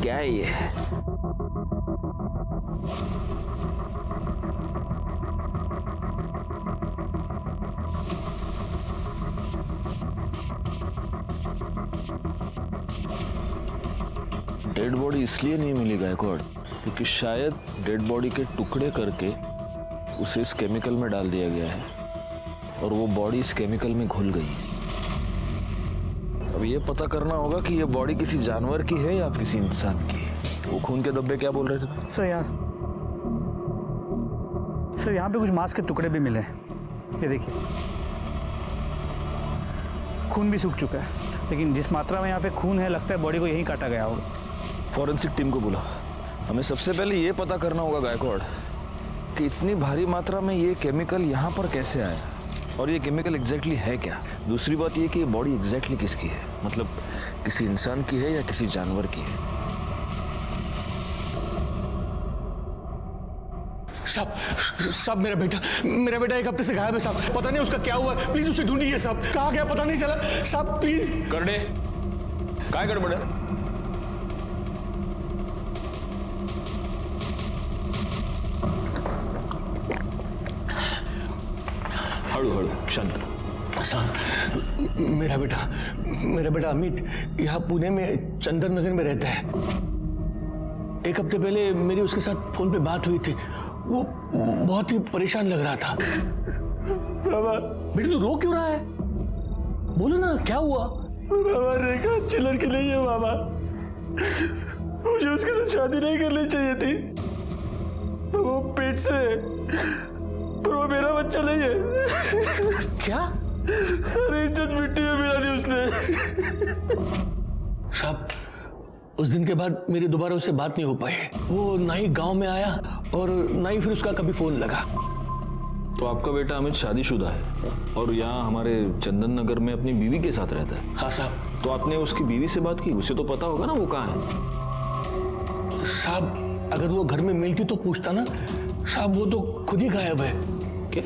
क्या है ये? डेड बॉडी इसलिए नहीं मिली गायकवाड़ क्योंकि शायद डेड बॉडी के टुकड़े करके उसे इस केमिकल में डाल दिया गया है और वो बॉडी इस केमिकल में घुल गई है। अब ये पता करना होगा कि ये बॉडी किसी जानवर की है या किसी इंसान की है। वो खून के धब्बे क्या बोल रहे थे? सर यहाँ पे कुछ मांस के टुकड़े भी मिले हैं। ये देखिए, खून भी सूख चुका है, लेकिन जिस मात्रा में यहाँ पे खून है लगता है बॉडी को यहीं काटा गया होगा। फॉरेंसिक टीम को बुला। हमें सबसे पहले ये पता करना होगा गायकवाड़ कि इतनी भारी मात्रा में ये केमिकल यहाँ पर कैसे आया और ये केमिकल एग्जैक्टली है क्या। दूसरी बात ये कि ये बॉडी एग्जैक्टली किसकी है, मतलब किसी इंसान की है या किसी जानवर की है। साहब मेरा बेटा एक हफ्ते से गायब है साहब। पता नहीं उसका क्या हुआ, प्लीज उसे ढूंढिए साहब। कहाँ गया पता नहीं चला साहब, प्लीज। करडे काय गड़बड़ है? हड़ू हड़ू शांत। साहब मेरा बेटा अमित यहाँ पुणे में चंदन नगर में रहता है। एक हफ्ते पहले मेरी उसके साथ फोन पे बात हुई थी। वो बहुत ही परेशान लग रहा था। बाबा बेटा तू रो क्यों रहा है? बोलो ना क्या हुआ? बाबा रेखा अच्छी लड़की नहीं है बाबा। मुझे उसके साथ शादी नहीं करनी चाहिए थी। वो पेट से है और वो मेरा बच्चा नहीं है। क्या? सारी इज्जत मिट्टी में मिला दी उसने। साहब उस दिन के बाद मेरी दोबारा उससे बात नहीं हो पाई। वो ना ही गांव में आया और ना ही फिर उसका कभी फोन लगा। तो आपका बेटा अमित शादीशुदा है और यहाँ हमारे चंदन नगर में अपनी बीवी के साथ रहता है। हाँ साहब। तो आपने उसकी बीवी से बात की? उसे तो पता होगा ना वो कहाँ है। साहब अगर वो घर में मिलती तो पूछता ना। साहब वो तो खुद ही गायब है। क्या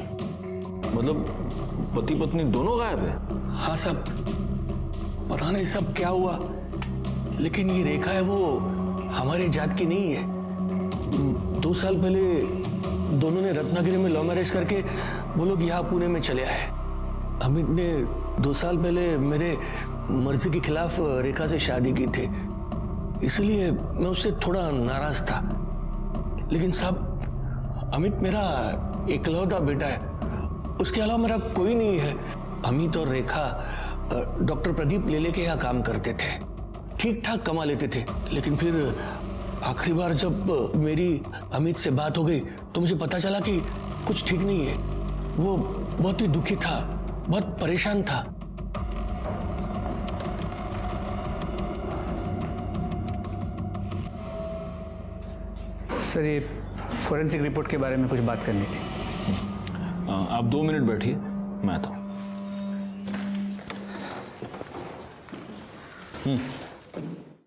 मतलब पति पत्नी दोनों गायब है? हाँ साहब, पता नहीं सब क्या हुआ, लेकिन ये रेखा है वो हमारे जात की नहीं है। 2 साल पहले दोनों ने रत्नागिरी में लव मैरिज करके वो लोग यहाँ पुणे में चले आए। अमित ने 2 साल पहले मेरे मर्जी के खिलाफ रेखा से शादी की थी, इसलिए मैं उससे थोड़ा नाराज था। लेकिन साहब अमित मेरा इकलौता बेटा है, उसके अलावा मेरा कोई नहीं है। अमित और रेखा डॉक्टर प्रदीप लेले के यहाँ काम करते थे, ठीक ठाक कमा लेते थे। लेकिन फिर आखिरी बार जब मेरी अमित से बात हो गई तो मुझे पता चला कि कुछ ठीक नहीं है। वो बहुत ही दुखी था, बहुत परेशान था। सर ये फोरेंसिक रिपोर्ट के बारे में कुछ बात करनी थी। आप 2 मिनट बैठिए, मैं आता हूँ।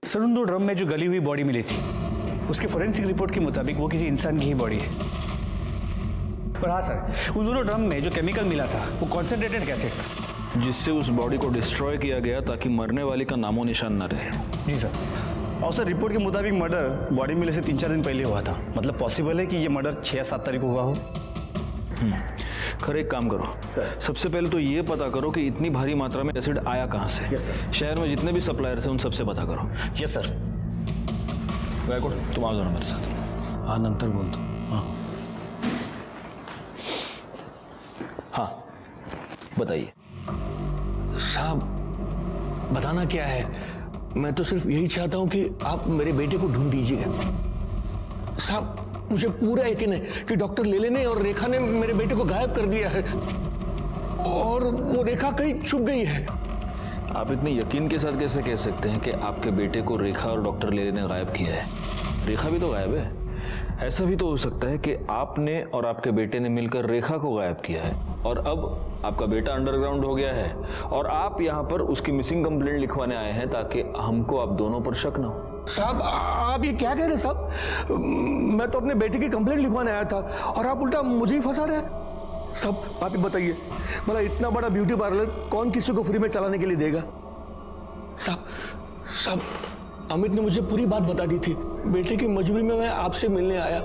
सर उन 2 ड्रम में जो गली हुई बॉडी मिली थी उसके फोरेंसिक रिपोर्ट के मुताबिक वो किसी इंसान की ही बॉडी है। पर हाँ सर, उन दोनों ड्रम में जो केमिकल मिला था वो कॉन्सेंट्रेटेड कैसे था, जिससे उस बॉडी को डिस्ट्रॉय किया गया ताकि मरने वाली का नामो निशान न रहे। जी सर। और सर रिपोर्ट के मुताबिक मर्डर बॉडी मिलने से 3-4 दिन पहले हुआ था। मतलब पॉसिबल है कि ये मर्डर 6 या 7 तारीख को हुआ हो। खैर एक काम करो सर, सबसे पहले तो ये पता करो कि इतनी भारी मात्रा में एसिड आया कहाँ से। Yes sir. शहर में जितने भी सप्लायर्स हैं उन सबसे पता करो। Yes sir. गायकवाड़ तुम आओ जरा मेरे साथ। हाँ नंतर बोल दो। हाँ बताइए। साहब बताना क्या है, मैं तो सिर्फ यही चाहता हूं कि आप मेरे बेटे को ढूंढ दीजिए। साहब मुझे पूरा यकीन है कि डॉक्टर लेले ने और रेखा ने मेरे बेटे को गायब कर दिया है और वो रेखा कहीं छुप गई है। आप इतने यकीन के साथ कैसे कह सकते हैं कि आपके बेटे को रेखा और डॉक्टर लेले ने गायब किया है? रेखा भी तो गायब है। ऐसा भी तो हो सकता है कि आपने और आपके बेटे ने मिलकर रेखा को गायब किया है और अब आपका बेटा अंडरग्राउंड हो गया है और आप यहाँ पर उसकी मिसिंग कंप्लेंट लिखवाने आए हैं ताकि हमको आप दोनों पर शक ना हो। साहब आप ये क्या कह रहे हैं साहब? मैं तो अपने बेटे की कंप्लेंट लिखवाने आया था और आप उल्टा मुझे ही फंसा रहे हैं। सब आप ही बताइए, मतलब इतना बड़ा ब्यूटी पार्लर कौन किसी को फ्री में चलाने के लिए देगा? सब अमित ने मुझे पूरी बात बता दी थी। बेटे की मजबूरी में मैं आपसे मिलने आया।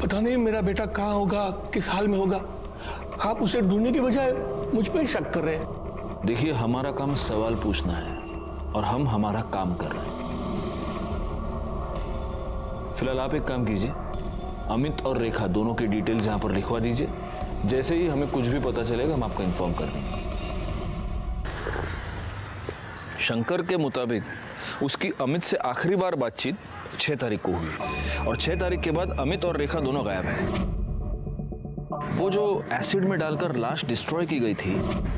पता नहीं मेरा बेटा कहाँ होगा, किस हाल में होगा। आप उसे ढूंढने की बजाय मुझ पर शक कर रहे हैं। देखिए, हमारा काम सवाल पूछना है और हम हमारा काम कर रहे हैं। फिलहाल आप एक काम कीजिए, अमित और रेखा दोनों की डिटेल्स यहां पर लिखवा दीजिए। जैसे ही हमें कुछ भी पता चलेगा हम आपको इन्फॉर्म कर देंगे। शंकर के मुताबिक उसकी अमित से आखिरी बार बातचीत 6 तारीख को हुई और 6 तारीख के बाद अमित और रेखा दोनों गायब हैं। वो जो एसिड में डालकर लाश डिस्ट्रॉय की गई थी,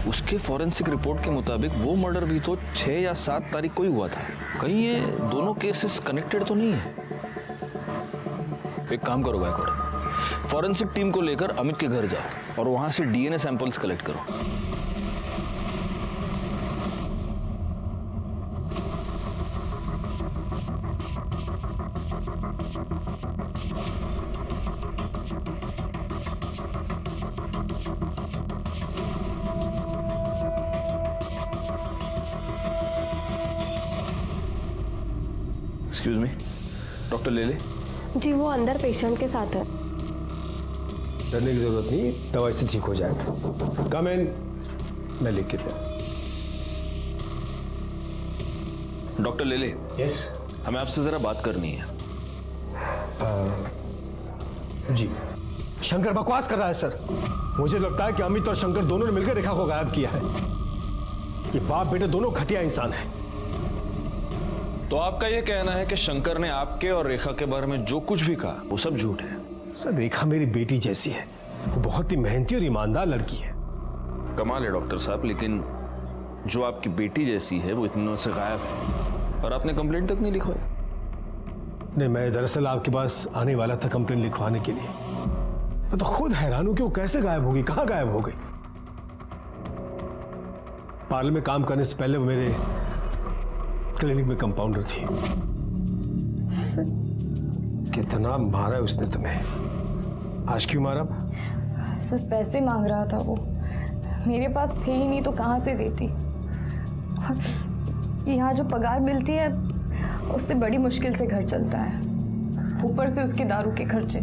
उसके फॉरेंसिक रिपोर्ट के मुताबिक वो मर्डर भी तो 6 या 7 तारीख को ही हुआ था। कहीं ये दोनों केसेस कनेक्टेड तो नहीं है? एक काम करो गायकवाड़, फॉरेंसिक टीम को लेकर अमित के घर जाओ और वहां से डीएनए सैंपल्स कलेक्ट करो। एक्सक्यूज मी, डॉक्टर ले ले। जी वो अंदर पेशेंट के साथ है। डरने की जरूरत नहीं, दवाई से ठीक हो जाएगा। कम इन, मैं लिख के दे। डॉक्टर ले ले। यस हमें आपसे जरा बात करनी है। जी। शंकर बकवास कर रहा है सर। मुझे लगता है कि अमित और शंकर दोनों ने मिलकर रेखा को गायब किया है। ये बाप बेटे दोनों घटिया इंसान हैं। तो आपका यह कहना है कि शंकर ने आपके और रेखा के बारे में जो कुछ भी कहा वो सब झूठ है? सर, रेखा मेरी बेटी जैसी है। वो बहुत ही मेहनती और ईमानदार लड़की है। कमाल है डॉक्टर साहब, लेकिन जो आपकी बेटी जैसी है वो इतने दिनों से गायब है और आपने कंप्लेंट तक नहीं लिखवाई। नहीं, मैं दरअसल आपके पास आने वाला था कंप्लेंट लिखवाने के लिए। मैं तो खुद हैरान हूं कि वो कैसे गायब होगी, कहां गायब हो गई। पार्लर में काम करने से पहले वो मेरे क्लिनिक में कंपाउंडर थी। कितना मारा है उसने तुम्हें? आज क्यों मारा? सर पैसे मांग रहा था वो, मेरे पास थे ही नहीं तो कहाँ से देती। यहाँ जो पगार मिलती है उससे बड़ी मुश्किल से घर चलता है, ऊपर से उसके दारू के खर्चे।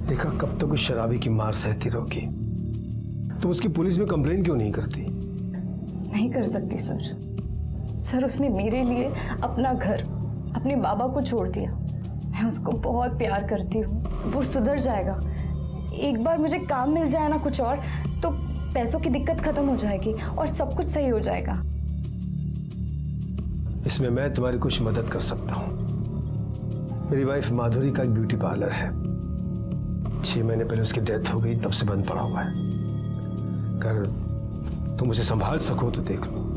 देखा, कब तक उस शराबी की मार सहती रहोगी? तुम उसकी पुलिस में कंप्लेन क्यों नहीं करती? नहीं कर सकती सर, उसने मेरे लिए अपना घर, अपने बाबा को छोड़ दिया। मैं उसको बहुत प्यार करती हूँ, वो सुधर जाएगा। एक बार मुझे काम मिल जाए ना कुछ और, तो पैसों की दिक्कत खत्म हो जाएगी और सब कुछ सही हो जाएगा। इसमें मैं तुम्हारी कुछ मदद कर सकता हूँ। मेरी वाइफ माधुरी का एक ब्यूटी पार्लर है। 6 महीने पहले उसकी डेथ हो गई, तब से बंद पड़ा हुआ है। अगर तुम उसे संभाल सको तो देख लो।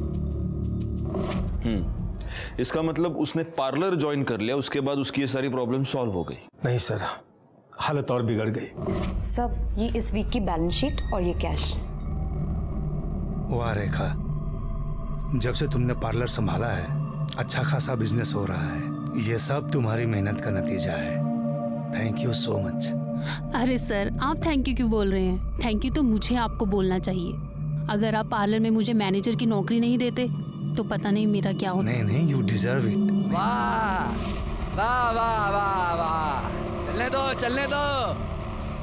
इसका मतलब उसने पार्लर ज्वाइन कर लिया, उसके बाद उसकी ये सारी प्रॉब्लम सॉल्व हो गई? नहीं सर, हालत और बिगड़ गई। सब ये इस वीक की बैलेंस शीट और ये कैश। वाह रेखा, जब से तुमने पार्लर संभाला है अच्छा खासा बिजनेस हो रहा है। ये सब तुम्हारी मेहनत का नतीजा है। Thank you so much. अरे सर, आप थैंक यू क्यों बोल रहे हैं? थैंक यू तो मुझे आपको बोलना चाहिए। अगर आप पार्लर में मुझे मैनेजर की नौकरी नहीं देते तो पता नहीं मेरा क्या होता। नहीं, यू डिजर्व इट। वाह वाह वाह वाह वाह, चलने दो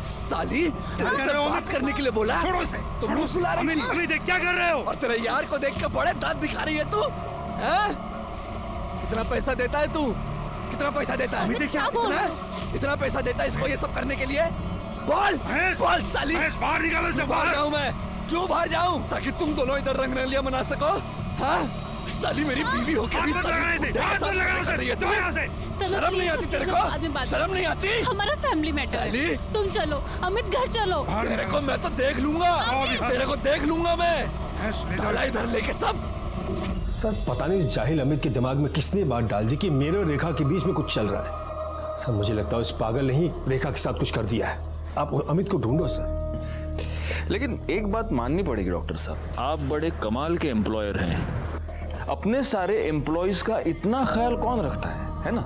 साली, तेरे से बात करने के लिए बोला। छोड़ो इसे, तुम बुला रही थी। अभी देख क्या कर रहे हो? और तेरे यार को देख के बड़े दांत दिखा रही है तू, हैं? कितना पैसा देता है तू? कितना पैसा देता है? इतना पैसा देता है इसको ये सब करने के लिए? बोल बोल साली, बाहर निकालो इसे। बाहर जाऊं मैं? क्यों बाहर जाऊं? ताकि तुम दोनों इधर रंगरलिया मना सको? हाँ साली, मेरी बीवी होके भी शर्म नहीं आती तेरे को? शर्म नहीं आती? हमारा फैमिली मैटर है। तुम चलो अमित, घर चलो। तेरे को मैं तो देख लूंगा, तेरे को देख लूंगा मैं। साला इधर लेके सब। सर, पता नहीं जाहिल अमित के दिमाग में किसने बात डाल दी कि मेरे और रेखा के बीच में कुछ चल रहा है। सर, मुझे लगता है उस पागल ने ही रेखा के साथ कुछ कर दिया है। आप अमित को ढूंढो सर। लेकिन एक बात माननी पड़ेगी डॉक्टर साहब, आप बड़े कमाल के एम्प्लॉयर हैं। अपने सारे एम्प्लॉयज का इतना ख्याल कौन रखता है ना?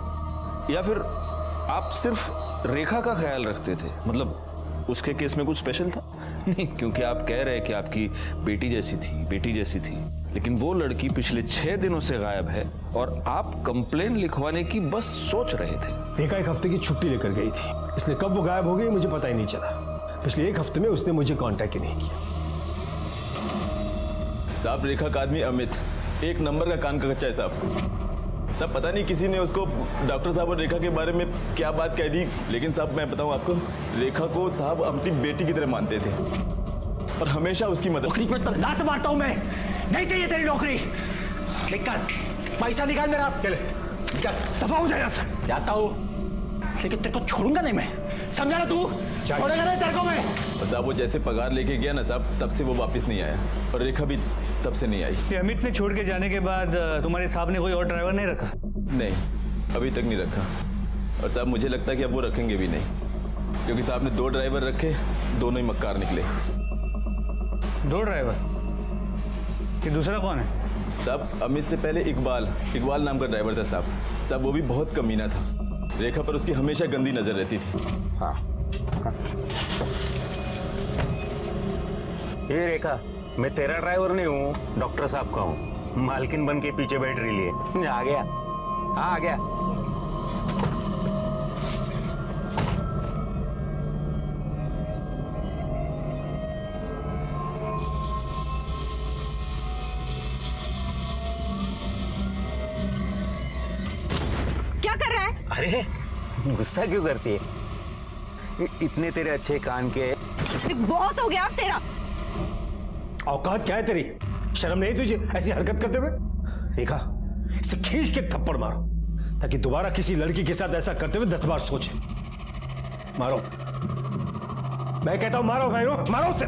या फिर आप सिर्फ रेखा का ख्याल रखते थे? मतलब उसके केस में कुछ स्पेशल था? नहीं, क्योंकि आप कह रहे हैं कि आपकी बेटी जैसी थी, लेकिन वो लड़की पिछले 6 दिनों से गायब है और आप कंप्लेन लिखवाने की बस सोच रहे थे। रेखा 1 हफ्ते की छुट्टी लेकर गई थी, इसलिए कब वो गायब हो गई मुझे पता ही नहीं चला। पिछले 1 हफ्ते में उसने मुझे कांटेक्ट ही नहीं किया। साहब, रेखा का आदमी अमित 1 नंबर का कान का कच्चा है साहब। साहब पता नहीं किसी ने उसको डॉक्टर साहब और रेखा के बारे में क्या बात कह दी, लेकिन साहब मैं बताऊं आपको, रेखा को साहब अपनी बेटी की तरह मानते थे और हमेशा उसकी मदद। नौकरी पर तो लात मारता हूं मैं, नहीं चाहिए तेरी नौकरी। निकल, पैसा निकाल मेरा। दफा हो जाएगा सर। जाता हूं, लेकिन तेरे को छोड़ूंगा नहीं मैं, समझा ना तू? छोड़ेगा नहीं तेरे को मैं। और साहब वो जैसे पगार लेके गया ना साहब, तब से वो वापस नहीं आया और रेखा भी तब से नहीं आई। ये अमित ने छोड़ के जाने के बाद तुम्हारे साहब ने कोई और ड्राइवर नहीं रखा? नहीं, अभी तक नहीं रखा। और साहब मुझे लगता है कि अब वो रखेंगे भी नहीं, क्योंकि साहब ने 2 ड्राइवर रखे, दोनों ही मक्कार निकले। 2 ड्राइवर? ये दूसरा कौन है? साहब अमित से पहले इकबाल नाम का ड्राइवर था साहब। साहब वो भी बहुत कमीना था, रेखा पर उसकी हमेशा गंदी नजर रहती थी। हाँ। ये रेखा, मैं तेरा ड्राइवर नहीं हूँ, डॉक्टर साहब का हूँ। मालकिन बन के पीछे बैठ रही है। आ गया, हाँ आ गया। क्या कर रहा है? अरे गुस्सा क्यों करती है? इतने तेरे अच्छे कान के। बहुत हो गया अब तेरा। औकात क्या है तेरी? शर्म नहीं तुझे ऐसी हरकत करते हुए? रेखा, इसे खींच के थप्पड़ मारो, ताकि दोबारा किसी लड़की के साथ ऐसा करते हुए 10 बार सोचे। मारो, मैं कहता हूं मारो, मारो उसे।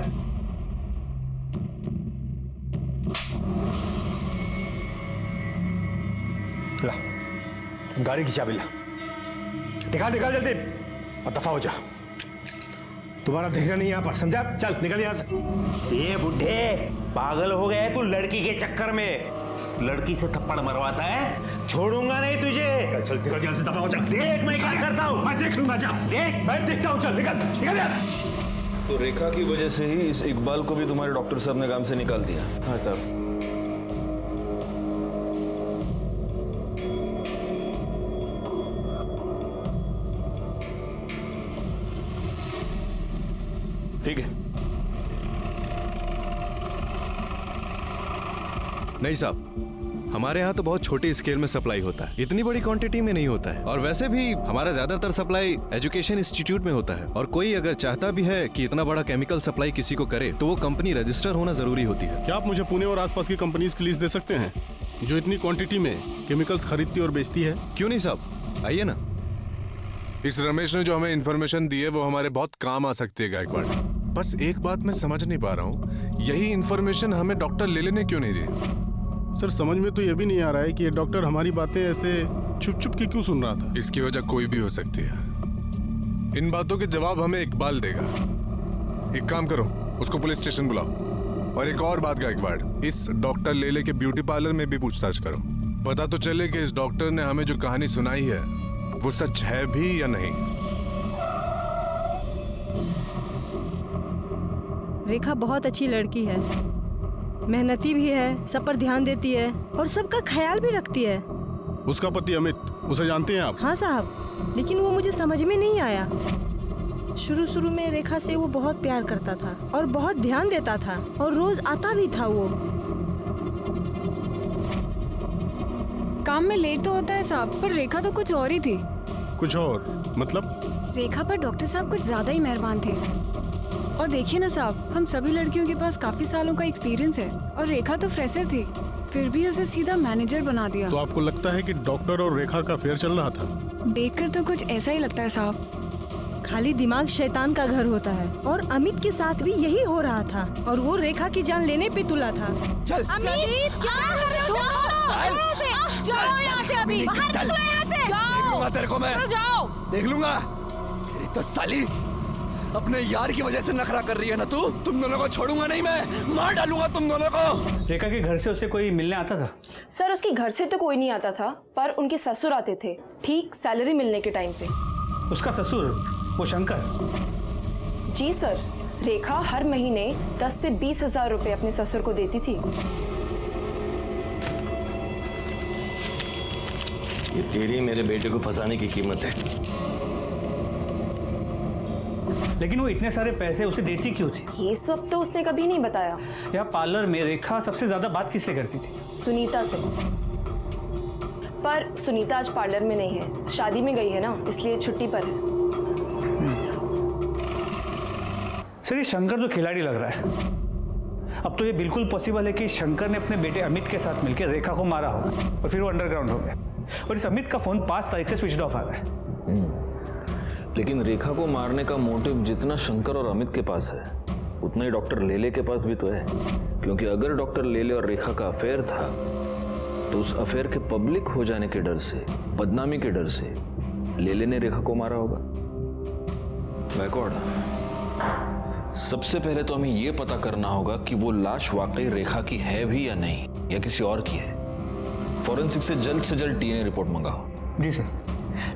ला, गाड़ी की चाबी ला, निकाल जल्दी और दफा हो जा। तुम्हारा देखना नहीं यहाँ पर, समझा? चल निकल यहाँ से। ये बुढ़े पागल हो गए तू लड़की के चक्कर में। लड़की से थप्पड़ मरवाता है, छोड़ूंगा नहीं तुझे। चल निकल यहाँ से, दफा हो जा। देख मैं क्या करता हूँ, मैं देख लूंगा। जा देख, मैं देखता हूँ। चल निकल यहाँ से। तो रेखा की वजह से ही इस इकबाल को भी तुम्हारे डॉक्टर साहब ने काम से निकाल दिया? हाँ साहब। ठीक है। नहीं साहब, हमारे यहाँ तो बहुत छोटी स्केल में सप्लाई होता है, इतनी बड़ी क्वांटिटी में नहीं होता है। और वैसे भी हमारा ज्यादातर सप्लाई एजुकेशन इंस्टीट्यूट में होता है, और कोई अगर चाहता भी है कि इतना बड़ा केमिकल सप्लाई किसी को करे तो वो कंपनी रजिस्टर होना जरूरी होती है। क्या आप मुझे पुणे और आसपास की कंपनीज की लिस्ट दे सकते हैं जो इतनी क्वांटिटी में केमिकल्स खरीदती और बेचती है? क्यों नहीं साहब, आइए ना। इस रमेश ने जो हमें इन्फॉर्मेशन दी है वो हमारे बहुत काम आ सकती है गायकवाड़। बस एक बात मैं समझ नहीं पा रहा हूँ, यही इन्फॉर्मेशन हमें डॉक्टर लेले ने क्यों नहीं दी? सर समझ में तो ये भी नहीं आ रहा है कि ये डॉक्टर हमारी बातें ऐसे छुप छुप के क्यों सुन रहा था। इसकी वजह कोई भी हो सकती है। इन बातों के जवाब हमें इकबाल देगा। एक काम करो, उसको पुलिस स्टेशन बुलाओ। और एक और बात गायकवाड़, इस डॉक्टर लेले के ब्यूटी पार्लर में भी पूछताछ करो। पता तो चले कि इस डॉक्टर ने हमें जो कहानी सुनाई है वो सच है भी या नहीं। रेखा बहुत अच्छी लड़की है, मेहनती भी है, सब पर ध्यान देती है और सबका ख्याल भी रखती है। उसका पति अमित, उसे जानते हैं आप? हाँ साहब, लेकिन वो मुझे समझ में नहीं आया। शुरू में रेखा से वो बहुत प्यार करता था और बहुत ध्यान देता था और रोज आता भी था। वो काम में लेट तो होता है साहब, पर रेखा तो कुछ और ही थी। कुछ और मतलब? रेखा पर डॉक्टर साहब कुछ ज्यादा ही मेहरबान थे। और देखिए ना साहब, हम सभी लड़कियों के पास काफी सालों का एक्सपीरियंस है और रेखा तो फ्रेशर थी, फिर भी उसे सीधा मैनेजर बना दिया। तो आपको लगता है कि डॉक्टर और रेखा का अफेयर चल रहा था? देखकर तो कुछ ऐसा ही लगता है साहब। खाली दिमाग शैतान का घर होता है और अमित के साथ भी यही हो रहा था और वो रेखा की जान लेने पे तुला था। चल अमित, क्या कर रहे हो? जाओ यहाँ से अभी, बाहर निकलो यहाँ से। देख लूंगा तेरे को मैं, जाओ। देख लूंगा। तेरी तो साली अपने यार की वजह से नखरा कर रही है ना तू। तुम दोनों को छोड़ूंगा नहीं मैं, मार डालूंगा तुम दोनों को। रेखा के घर से उसे कोई मिलने आता था? सर उसके घर से तो कोई नहीं आता था, पर उनके ससुर आते थे, ठीक सैलरी मिलने के टाइम पे। उसका ससुर, वो शंकर? जी सर, रेखा हर महीने 10 से 20 हजार रुपए अपने ससुर को देती थी। ये तेरी मेरे बेटे को फंसाने की कीमत है। लेकिन वो इतने सारे पैसे उसे देती क्यों थी? ये सब तो उसने कभी नहीं बताया। यहाँ पार्लर में रेखा सबसे ज्यादा बात किससे करती थी? सुनीता से। पर सुनीता आज पार्लर में नहीं है, शादी में गई है ना, इसलिए छुट्टी पर है। सर, ये शंकर तो खिलाड़ी लग रहा है। अब तो ये बिल्कुल पॉसिबल है कि शंकर ने अपने बेटे अमित के साथ मिलकर रेखा को मारा हो और फिर वो अंडरग्राउंड हो गया। और इस अमित का फोन 5 तारीख से स्विच ऑफ आ रहा है। लेकिन रेखा को मारने का मोटिव जितना शंकर और अमित के पास है, उतना ही डॉक्टर लेले के पास भी तो है। क्योंकि अगर डॉक्टर लेले और रेखा का अफेयर था, तो उस अफेयर के पब्लिक हो जाने के डर से, बदनामी के डर से लेले ने रेखा को मारा होगा। बैकवर्ड, सबसे पहले तो हमें यह पता करना होगा कि वो लाश वाकई रेखा की है भी या नहीं, या किसी और की है। फॉरेंसिक से जल्द डीएनए रिपोर्ट मंगाओ। जी सर,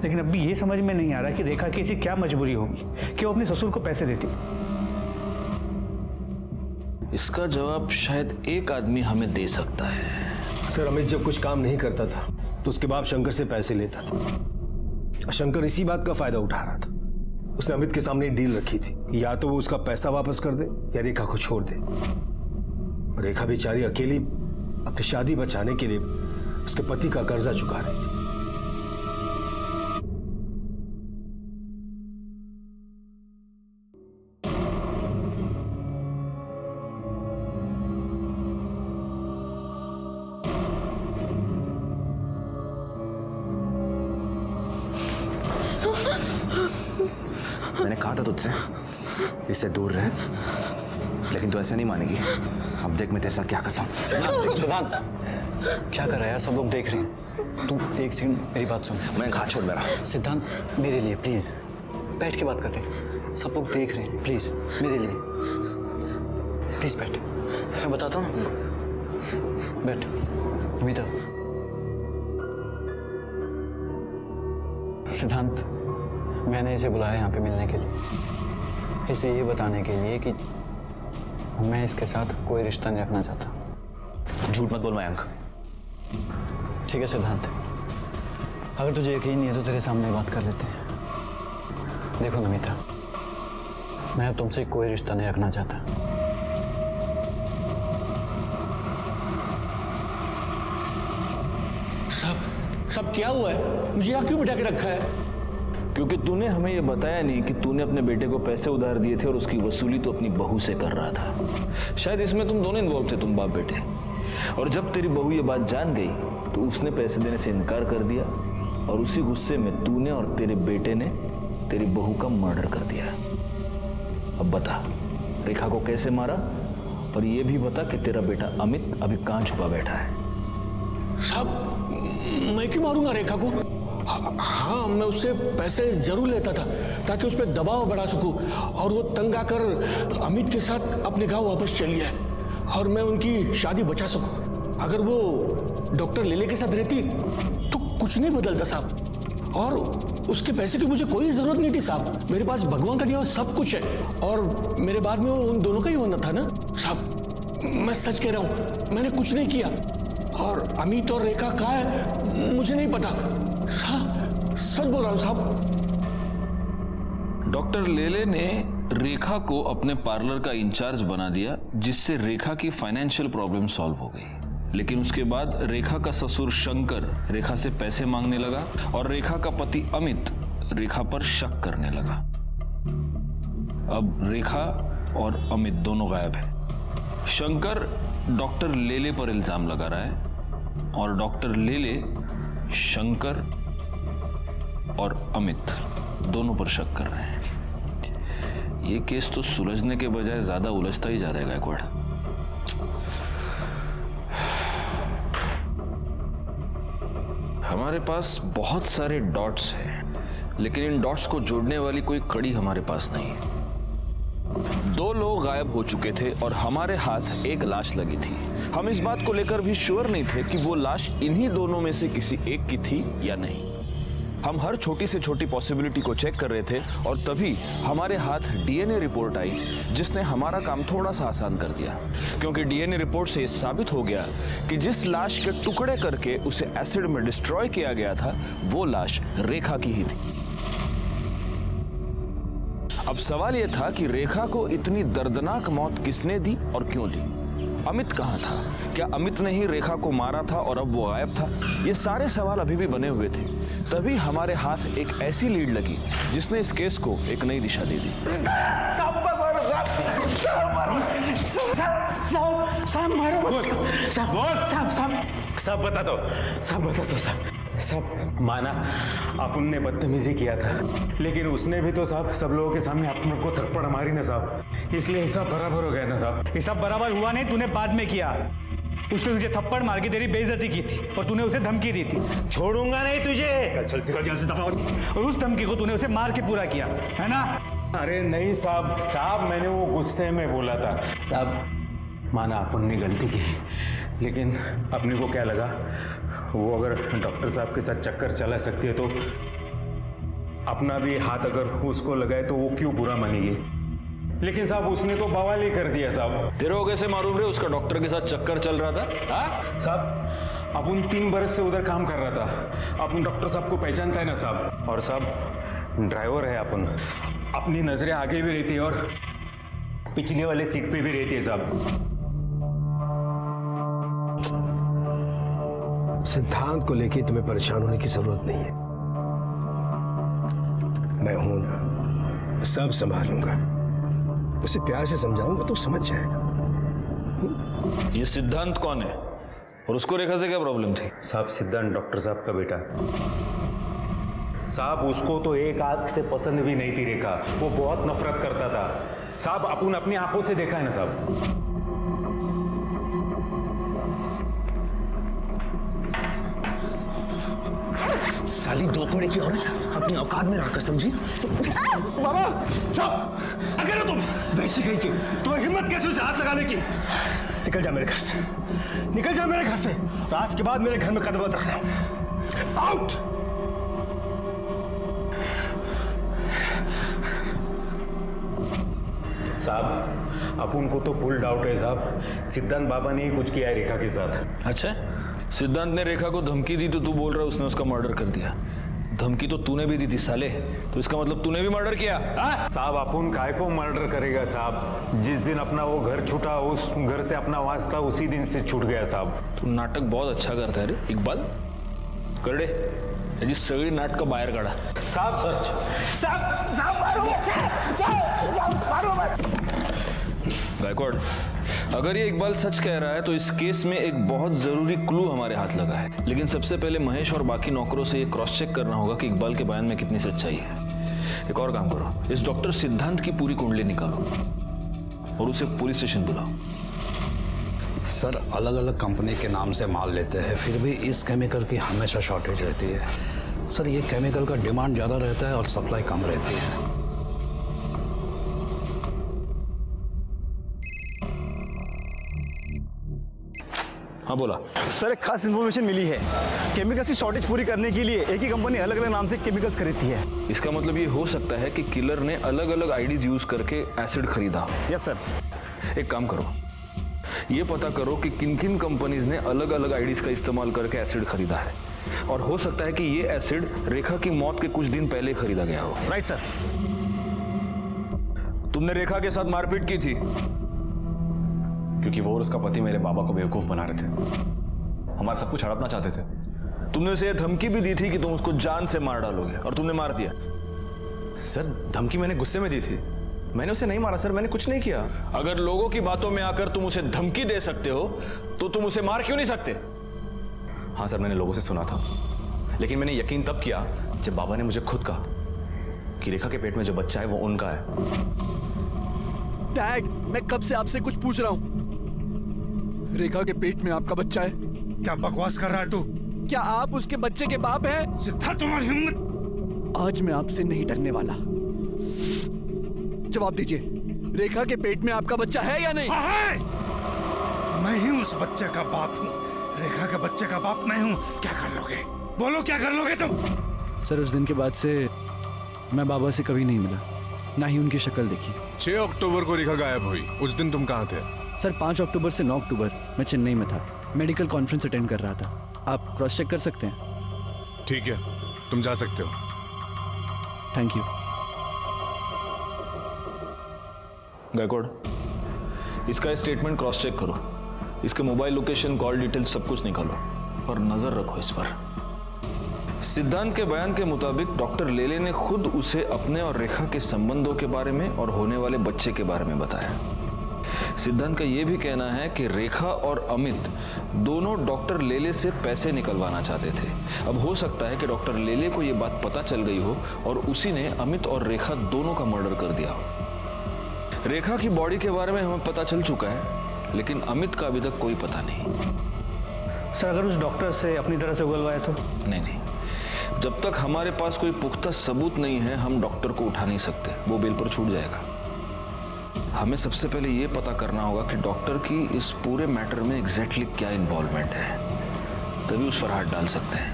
लेकिन अभी ये समझ में नहीं आ रहा कि रेखा की ऐसी क्या मजबूरी होगी कि वो अपने ससुर को पैसे देती। इसका जवाब शायद एक आदमी हमें दे सकता है। सर, अमित जब कुछ काम नहीं करता था तो उसके बाद शंकर से पैसे लेता था। शंकर इसी बात का फायदा उठा रहा था। उसने अमित के सामने एक डील रखी थी कि या तो वो उसका पैसा वापस कर दे या रेखा को छोड़ दे। रेखा बेचारी अकेली अपनी शादी बचाने के लिए उसके पति का कर्जा चुका रही थी। मैंने कहा था तुझसे इससे दूर रहे, लेकिन तू ऐसे नहीं मानेगी। अब देख मैं तेरे साथ क्या करता हूँ। सिद्धांत, क्या कर रहा है यार? सब लोग देख रहे हैं। तू एक सेकंड मेरी बात सुन। मैं हाथ छोड़ दे रहा। सिद्धांत, मेरे लिए प्लीज बैठ के बात करते हैं। सब लोग देख रहे हैं, प्लीज मेरे लिए प्लीज बैठ। मैं बताता हूँ ना, बैठ। अमिता, सिद्धांत, मैंने इसे बुलाया यहाँ पे मिलने के लिए, इसे ये बताने के लिए कि मैं इसके साथ कोई रिश्ता नहीं रखना चाहता। झूठ मत बोल मयंक। ठीक है सिद्धांत, अगर तुझे यकीन नहीं है तो तेरे सामने बात कर लेते हैं। देखो नमिता, मैं तुमसे कोई रिश्ता नहीं रखना चाहता। सब क्या हुआ है? मुझे यहाँ क्यों बिठा के रखा है? क्योंकि तूने हमें यह बताया नहीं कि तूने अपने बेटे को पैसे उधार दिए थे और उसकी वसूली तो अपनी बहू से कर रहा था। शायद इसमें तुम दोनों इन्वॉल्व थे, तुम बाप बेटे। और जब तेरी बहू ये बात जान गई तो उसने पैसे देने से इनकार कर दिया, और उसी गुस्से में तूने और तेरे बेटे ने तेरी बहू का मर्डर कर दिया। अब बता, रेखा को कैसे मारा, और ये भी बता कि तेरा बेटा अमित अभी कहाँ छुपा बैठा है। साहब, मैं क्यों मारूंगा रेखा को? हाँ, मैं उससे पैसे जरूर लेता था ताकि उस पर दबाव बढ़ा सकूं, और वो तंग आकर अमित के साथ अपने गांव वापस चली है और मैं उनकी शादी बचा सकूं। अगर वो डॉक्टर लेले के साथ रहती तो कुछ नहीं बदलता साहब, और उसके पैसे की मुझे कोई जरूरत नहीं थी साहब। मेरे पास भगवान का दिया हुआ सब कुछ है, और मेरे बाद में वो उन दोनों का ही होना था ना साहब। मैं सच कह रहा हूं, मैंने कुछ नहीं किया, और अमित और रेखा कहाँ है मुझे नहीं पता। सच बोल रहा हूं साहब। डॉक्टर लेले ने रेखा को अपने पार्लर का इंचार्ज बना दिया, जिससे रेखा की फाइनेंशियल प्रॉब्लम सॉल्व हो गई। लेकिन उसके बाद रेखा का ससुर शंकर रेखा से पैसे मांगने लगा, और रेखा का पति अमित रेखा पर शक करने लगा। अब रेखा और अमित दोनों गायब है। शंकर डॉक्टर लेले पर इल्जाम लगा रहा है, और डॉक्टर लेले शंकर और अमित दोनों पर शक कर रहे हैं। ये केस तो सुलझने के बजाय ज्यादा उलझता ही जा रहा है गायकवाड़। हमारे पास बहुत सारे डॉट्स हैं, लेकिन इन डॉट्स को जोड़ने वाली कोई कड़ी हमारे पास नहीं है। 2 लोग गायब हो चुके थे और हमारे हाथ एक लाश लगी थी। हम इस बात को लेकर भी श्योर नहीं थे कि वो लाश इन्हीं दोनों में से किसी एक की थी या नहीं। हम हर छोटी से छोटी पॉसिबिलिटी को चेक कर रहे थे और तभी हमारे हाथ डीएनए रिपोर्ट आई, जिसने हमारा काम थोड़ा सा आसान कर दिया। क्योंकि डीएनए रिपोर्ट से साबित हो गया कि जिस लाश के टुकड़े करके उसे एसिड में डिस्ट्रॉय किया गया था, वो लाश रेखा की ही थी। अब सवाल यह था कि रेखा को इतनी दर्दनाक मौत किसने दी और क्यों दी? अमित कहाँ था? क्या अमित ने ही रेखा को मारा था और अब वो गायब था? ये सारे सवाल अभी भी बने हुए थे। तभी हमारे हाथ एक ऐसी लीड लगी जिसने इस केस को एक नई दिशा दे दी। सब बता दो साहब। सब माना अपन ने बदतमीजी किया था, लेकिन उसने भी तो साहब सब लोगों के सामने अपन को थप्पड़ मारी ना साहब, इसलिए सब बराबर हो गया ना साहब। ये सब बराबर हुआ नहीं, तूने बाद में किया। उसने तुझे थप्पड़ मार के तेरी बेइज्जती की थी और तूने उसे धमकी दी थी। छोड़ूंगा नहीं तुझे। और उस धमकी को तूने उसे मार के पूरा किया, है ना? अरे नहीं साहब मैंने वो गुस्से में बोला था साहब। माना अपन ने गलती की, लेकिन अपने को क्या लगा वो अगर डॉक्टर साहब के साथ चक्कर चला सकती है तो अपना भी हाथ अगर उसको लगाए तो वो क्यों बुरा मानेगी। लेकिन साहब उसने तो बवाल ही कर दिया साहब। तेरे को कैसे मालूम रे उसका डॉक्टर के साथ चक्कर चल रहा था? हाँ साहब अपन 3 बरस से उधर काम कर रहा था। अपन डॉक्टर साहब को पहचानता है ना साहब। और साहब ड्राइवर है अपन, अपनी नजरें आगे भी रहती है और पिछले वाले सीट पे भी रहती है साहब। सिद्धांत को लेके तुम्हें परेशान होने की जरूरत नहीं है। मैं हूं ना, सब संभालूंगा। उसे प्यार से समझाऊंगा तो समझ जाएगा। ये सिद्धांत कौन है और उसको रेखा से क्या प्रॉब्लम थी? साहब सिद्धांत डॉक्टर साहब का बेटा साहब। उसको तो एक आंख से पसंद भी नहीं थी रेखा, वो बहुत नफरत करता था साहब। अपन अपनी आंखों से देखा है ना साहब। साली 2 कौड़े की औरत अपनी औकात में रहकर, समझी? बाबा चुप! अगर हो तुम वैसे कहीं की तुम्हें हिम्मत कैसे उसे हाथ लगाने की? निकल जा मेरे घर से, निकल जा मेरे घर से। आज के बाद मेरे घर में कदम मत रखना। आउट! साहब अपन को तो फुल डाउट है साहब, सिद्धांत बाबा ने ही कुछ किया है रेखा के साथ। अच्छा, सिद्धांत ने रेखा को धमकी दी तो तू बोल रहा है उसने उसका मर्डर कर दिया। धमकी तो तूने भी दी थी साले, तो इसका मतलब तूने भी मर्डर किया? साहब अपन काय को मर्डर करेगा साहब? जिस दिन अपना वो घर छूटा, उस घर से अपना वास्ता उसी दिन से छूट गया साहब। तू नाटक बहुत अच्छा करता है रे इकबाल। करडे याची सगळी नाटकं बाहेर काढा। साहब गायकवाड़, अगर ये इकबाल सच कह रहा है तो इस केस में एक बहुत जरूरी क्लू हमारे हाथ लगा है। लेकिन सबसे पहले महेश और बाकी नौकरों से ये क्रॉस चेक करना होगा कि इकबाल के बयान में कितनी सच्चाई है। एक और काम करो, इस डॉक्टर सिद्धांत की पूरी कुंडली निकालो और उसे पुलिस स्टेशन बुलाओ। सर अलग अलग कंपनी के नाम से माल लेते हैं, फिर भी इस केमिकल की हमेशा शॉर्टेज रहती है। सर ये केमिकल का डिमांड ज़्यादा रहता है और सप्लाई कम रहती है। हाँ बोला सर, एक खास इन्फॉर्मेशन मिली है। केमिकल्स की शॉर्टेज पूरी करने के लिए एक ही कंपनी अलग अलग नाम से केमिकल्स खरीदती है। इसका मतलब ये हो सकता है कि किलर ने अलग अलग आईडीज यूज करके एसिड खरीदा। Yes sir. एक काम करो, ये पता करो कि किन किन कंपनीज ने अलग अलग आईडीज का इस्तेमाल करके एसिड खरीदा है, और हो सकता है कि ये एसिड रेखा की मौत के कुछ दिन पहले खरीदा गया हो। Right sir. तुमने रेखा के साथ मारपीट की थी क्योंकि वो और उसका पति मेरे बाबा को बेवकूफ बना रहे थे, हमारा सब कुछ हड़पना चाहते थे। तुमने उसे यह धमकी भी दी थी कि तुम उसको जान से मार डालोगे, और तुमने मार दिया। सर धमकी मैंने गुस्से में दी थी, मैंने उसे नहीं मारा सर, मैंने कुछ नहीं किया। अगर लोगों की बातों में आकर तुम उसे धमकी दे सकते हो तो तुम उसे मार क्यों नहीं सकते? हाँ सर, मैंने लोगों से सुना था, लेकिन मैंने यकीन तब किया जब बाबा ने मुझे खुद कहा कि रेखा के पेट में जो बच्चा है वो उनका है। डैड, मैं कब से आपसे कुछ पूछ रहा हूँ। रेखा के पेट में आपका बच्चा है? क्या बकवास कर रहा है तू? क्या आप उसके बच्चे के बाप हैं? सिद्धार्थ, तुम्हारी हिम्मत! आज मैं आपसे नहीं डरने वाला। जवाब दीजिए, रेखा के पेट में आपका बच्चा है या नहीं? हाँ है। मैं ही उस बच्चे का बाप हूँ, रेखा के बच्चे का बाप नहीं हूँ। क्या कर लोगे? बोलो क्या कर लोगे तुम? सर उस दिन के बाद से मैं बाबा से कभी नहीं मिला, ना ही उनकी शक्ल देखी। 6 अक्टूबर को रेखा गायब हुई, उस दिन तुम कहाँ थे? सर 5 अक्टूबर से 9 अक्टूबर मैं चेन्नई में था, मेडिकल कॉन्फ्रेंस अटेंड कर रहा था। आप क्रॉस चेक कर सकते हैं। ठीक है, तुम जा सकते हो। Thank you. गायकवाड़, इसका स्टेटमेंट क्रॉस चेक करो, इसके मोबाइल लोकेशन, कॉल डिटेल सब कुछ निकालो और नजर रखो इस पर। सिद्धांत के बयान के मुताबिक डॉक्टर लेले ने खुद उसे अपने और रेखा के संबंधों के बारे में और होने वाले बच्चे के बारे में बताया। सिद्धांत का यह भी कहना है कि रेखा और अमित दोनों डॉक्टर लेले से पैसे निकलवाना चाहते थे। अब हो सकता है कि डॉक्टर लेले को यह बात पता चल गई हो और उसी ने अमित और रेखा दोनों का मर्डर कर दिया हो। रेखा की बॉडी के बारे में हमें पता चल चुका है, लेकिन अमित का अभी तक कोई पता नहीं। सर अगर उस डॉक्टर से अपनी तरह से उगलवाए तो? नहीं, जब तक हमारे पास कोई पुख्ता सबूत नहीं है हम डॉक्टर को उठा नहीं सकते, वो बेल पर छूट जाएगा। हमें सबसे पहले ये पता करना होगा कि डॉक्टर की इस पूरे मैटर में एग्जैक्टली क्या इन्वॉल्वमेंट है, तभी उस पर हाथ डाल सकते हैं।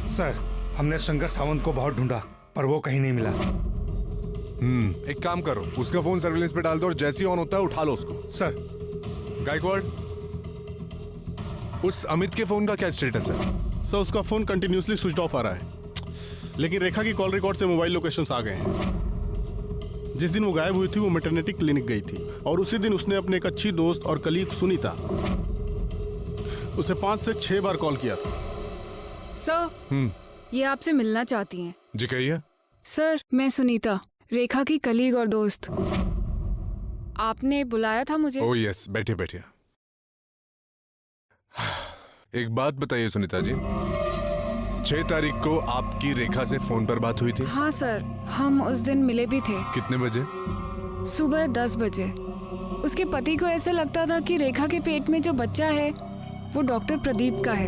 सर हमने शंकर सावंत को बहुत ढूंढा पर वो कहीं नहीं मिला। एक काम करो, उसका फोन सर्विलेंस पे डाल दो और जैसे ही ऑन होता है उठा लो उसको। सर। गायकवाड़, उस अमित के फोन का क्या स्टेटस है? सर उसका फोन कंटिन्यूसली स्विच ऑफ आ रहा है, लेकिन रेखा की कॉल रिकॉर्ड से मोबाइल लोकेशंस आ गए हैं। जिस दिन वो गायब हुई थी वो मैटरनिटी क्लिनिक गई थी और उसी दिन उसने अपने एक अच्छी दोस्त और कलीग सुनीता उसे 5 से 6 बार कॉल किया था। सर ये आपसे मिलना चाहती हैं। जी कहिए। सर मैं सुनीता, रेखा की कलीग और दोस्त। आपने बुलाया था मुझे। ओह यस, बैठिए बैठिए। एक बात बताइए सुनीता जी, 6 तारीख को आपकी रेखा से फोन पर बात हुई थी? हाँ सर, हम उस दिन मिले भी थे। कितने बजे? सुबह 10 बजे। उसके पति को ऐसा लगता था कि रेखा के पेट में जो बच्चा है वो डॉक्टर प्रदीप का है,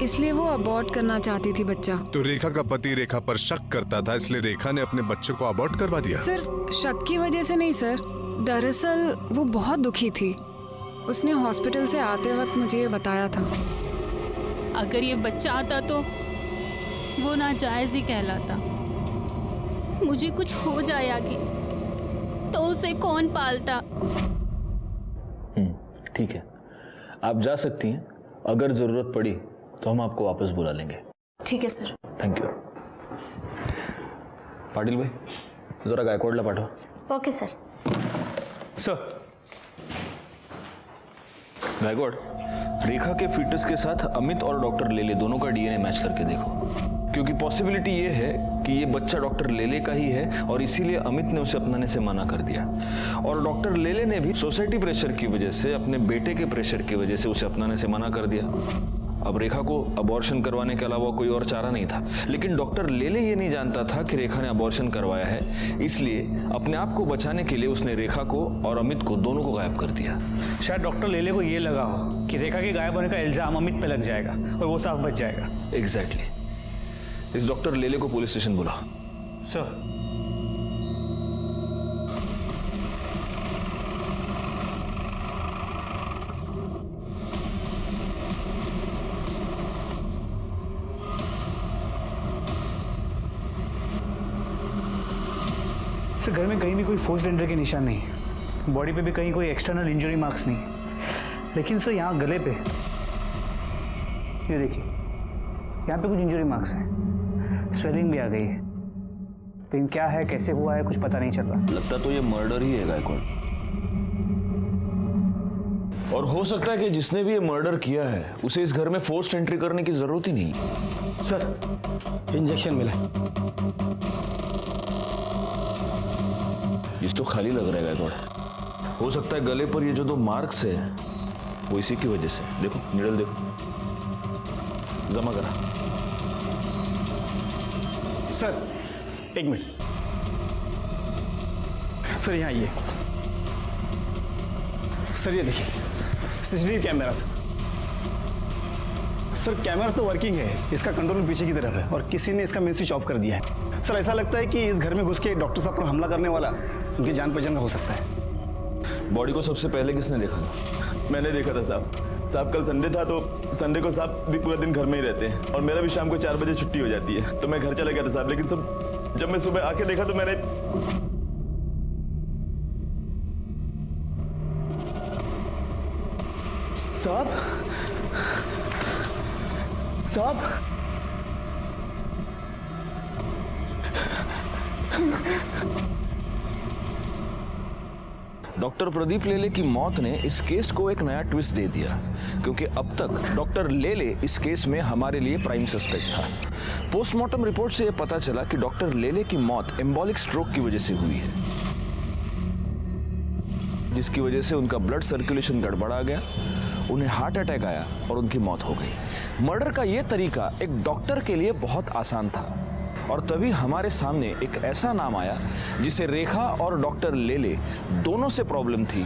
इसलिए वो अबॉर्ट करना चाहती थी बच्चा। तो रेखा का पति रेखा पर शक करता था, इसलिए रेखा ने अपने बच्चे को अबॉर्ट करवा दिया? सर शक की वजह से नहीं सर, दरअसल वो बहुत दुखी थी। उसने हॉस्पिटल से आते वक्त मुझे ये बताया था। अगर ये बच्चा आता तो वो नाजायज ही कहलाता। मुझे कुछ हो जाए आगे तो उसे कौन पालता? ठीक है, आप जा सकती हैं। अगर जरूरत पड़ी तो हम आपको वापस बुला लेंगे। ठीक है सर। Thank you. पाटिल भाई जरा गायकवाड़ला पाठव। Okay sir. सर। गायकवाड़, रेखा के फीटस के साथ अमित और डॉक्टर लेले दोनों का डीएनए मैच करके देखो, क्योंकि पॉसिबिलिटी ये है कि ये बच्चा डॉक्टर लेले का ही है और इसीलिए अमित ने उसे अपनाने से मना कर दिया। और डॉक्टर लेले ने भी सोसाइटी प्रेशर की वजह से, अपने बेटे के प्रेशर की वजह से उसे अपनाने से मना कर दिया। अब रेखा को अबॉर्शन करवाने के अलावा कोई और चारा नहीं था, लेकिन डॉक्टर लेले ये नहीं जानता था कि रेखा ने अबॉर्शन करवाया है, इसलिए अपने आप को बचाने के लिए उसने रेखा को और अमित को दोनों को गायब कर दिया। शायद डॉक्टर लेले को ये लगा हो कि रेखा के गायब होने का इल्जाम अमित पे लग जाएगा और वो साफ बच जाएगा। एग्जैक्टली। इस डॉक्टर लेले को पुलिस स्टेशन बुलाओ। सर। सर घर में कहीं भी कोई फोर्स्ड एंट्री के निशान नहीं, बॉडी पे भी कहीं कोई एक्सटर्नल इंजरी मार्क्स नहीं, लेकिन सर यहाँ गले पे ये देखिए, यहाँ पे कुछ इंजरी मार्क्स हैं, स्वेलिंग भी आ गई है, लेकिन क्या है कैसे हुआ है कुछ पता नहीं चल रहा। लगता तो ये मर्डर ही है गायकवाड़, और हो सकता है कि जिसने भी ये मर्डर किया है उसे इस घर में फोर्स्ड एंट्री करने की जरूरत ही नहीं। सर इंजेक्शन मिला। इस तो खाली लग रहा है गायकवाड़। हो सकता है गले पर ये जो 2 मार्क्स है वो इसी की वजह से। देखो निडल देखो, जमा करा। सर 1 मिनट सर, यहाँ आइए सर, ये देखिए सीसीटीवी कैमरा। सर कैमरा तो वर्किंग है, इसका कंट्रोल पीछे की तरफ है और किसी ने इसका मेन स्विच ऑफ कर दिया है। सर ऐसा लगता है कि इस घर में घुस के डॉक्टर साहब पर हमला करने वाला उनकी जान पहचान का हो सकता है। बॉडी को सबसे पहले किसने देखा था? मैंने देखा था साहब। साहब कल संडे था तो संडे को साहब पूरा दिन घर में ही रहते हैं और मेरा भी शाम को 4 बजे छुट्टी हो जाती है, तो मैं घर चला गया था साहब। लेकिन सब जब मैं सुबह आके देखा तो मैंने साहब डॉक्टर प्रदीप लेले की मौत ने इस केस को एक नया ट्विस्ट दे दिया, क्योंकि अब तक डॉक्टर लेले इस केस में हमारे लिए प्राइम सस्पेक्ट था। पोस्टमार्टम रिपोर्ट से यह पता चला कि डॉक्टर लेले की मौत एम्बोलिक स्ट्रोक की वजह से हुई है, जिसकी वजह से उनका ब्लड सर्कुलेशन गड़बड़ा गया, उन्हें हार्ट अटैक आया और उनकी मौत हो गई। मर्डर का यह तरीका एक डॉक्टर के लिए बहुत आसान था, और तभी हमारे सामने एक ऐसा नाम आया जिसे रेखा और डॉक्टर लेले दोनों से प्रॉब्लम थी।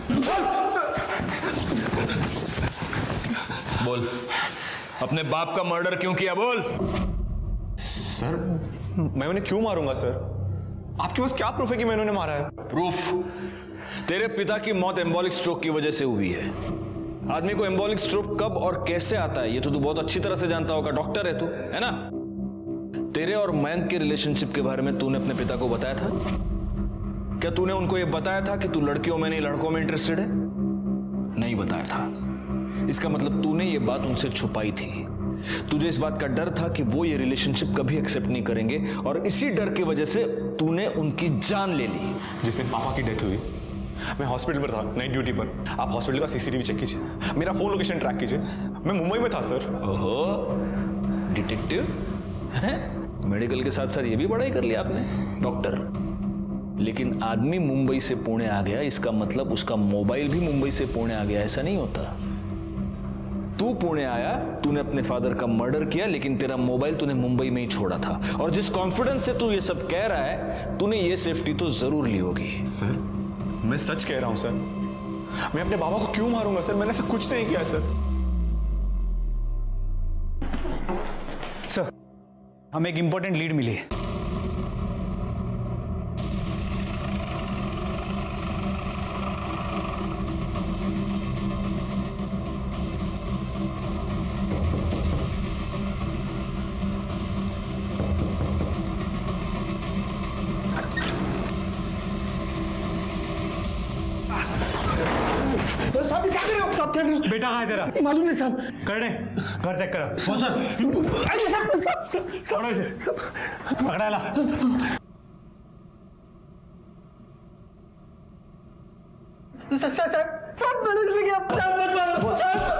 बोल, अपने बाप का मर्डर क्यों किया? बोल। सर, मैं उन्हें क्यों मारूंगा सर? आपके पास क्या प्रूफ है कि मैंने उन्हें मारा है? प्रूफ? तेरे पिता की मौत एम्बोलिक स्ट्रोक की वजह से हुई है। आदमी को एम्बोलिक स्ट्रोक कब और कैसे आता है ये तो तू बहुत अच्छी तरह से जानता होगा, डॉक्टर है तू, है ना? तेरे और मयंक के रिलेशनशिप के बारे में तूने अपने पिता को बताया था? क्या तूने उनको यह बताया था कि तू लड़कियों में नहीं लड़कों में इंटरेस्टेड है? नहीं बताया था। इसका मतलब तूने ये बात उनसे छुपाई थी। तुझे इस बात का डर था कि वो ये रिलेशनशिप कभी एक्सेप्ट नहीं करेंगे, और इसी डर की वजह से तूने उनकी जान ले ली। जिस दिन पापा की डेथ हुई मैं हॉस्पिटल पर था, नाइट ड्यूटी पर। आप हॉस्पिटल का सीसीटीवी चेक कीजिए, मेरा फोन लोकेशन ट्रैक कीजिए। मैं मुंबई में था सर। ओहो, डिटेक्टिव हैं? मेडिकल के साथ साथ ये भी पढ़ाई कर लिया आपने, डॉक्टर। लेकिन आदमी मुंबई से पुणे आ गया, इसका मतलब उसका मोबाइल भी मुंबई से पुणे आ गया, ऐसा नहीं होता। तू पुणे आया, तूने अपने फादर का मर्डर किया, लेकिन तेरा मोबाइल तूने मुंबई में ही छोड़ा था। और जिस कॉन्फिडेंस से तू ये सब कह रहा है, तूने ये सेफ्टी तो जरूर ली होगी। सर, मैं सच कह रहा हूं सर। मैं अपने बाबा को क्यों मारूंगा सर? मैंने ऐसा कुछ नहीं किया सर। सर, हमें एक इंपॉर्टेंट लीड मिली है। साहब क्या कर रहे हो? आप क्या कर रहे हो? बेटा कहाँ है तेरा? मालूम नहीं साहब। कर दे, घर चेक करा। पकड़ो इसे, पकड़ा ला। साहब मैंने कुछ किया। साहब मत मारो। साहब